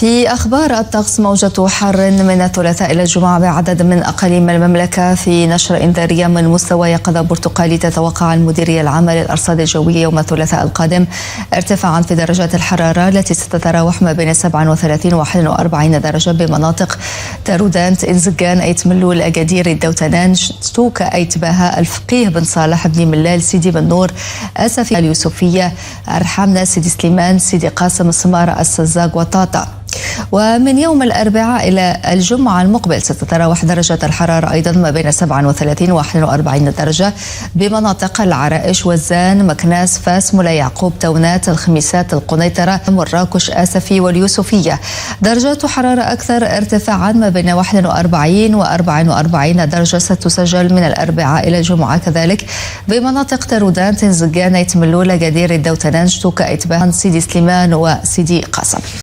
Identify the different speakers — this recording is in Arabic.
Speaker 1: في أخبار الطقس، موجة حر من الثلاثاء إلى الجمعة بعدد من أقاليم المملكة. في نشرة إنذارية من مستوى يقظة برتقالي، تتوقع المديرية العامة للأرصاد الجوية يوم الثلاثاء القادم ارتفاعا في درجات الحرارة التي ستتراوح ما بين 37 و 41 درجة بمناطق تارودانت، إنزجان، أيت ملول، أكادير، الدوتنان، شتوكا، أيت باها، الفقيه بن صالح، بن ملال، سيدي بن نور، أسفي، اليوسفية، أرحمنا، سيدي سليمان، سيدي قاسم، السمارة، السزاق، وطاطا. ومن يوم الأربعاء إلى الجمعة المقبل ستتراوح درجة الحرارة أيضا ما بين 37 و 41 درجة بمناطق العرائش، وزان، مكناس، فاس، مولاي يعقوب، تونات، الخميسات، القنيطرة، مراكش، آسفي، واليوسفية. درجات حرارة أكثر ارتفاعا ما بين 41 و 44 درجة ستسجل من الأربعاء إلى الجمعة كذلك بمناطق تارودان، تنزجان، أيت ملول، أكادير، الدوتنان، شتوكا، أيت باهن، سيدي سليمان، وسيدي قاسم.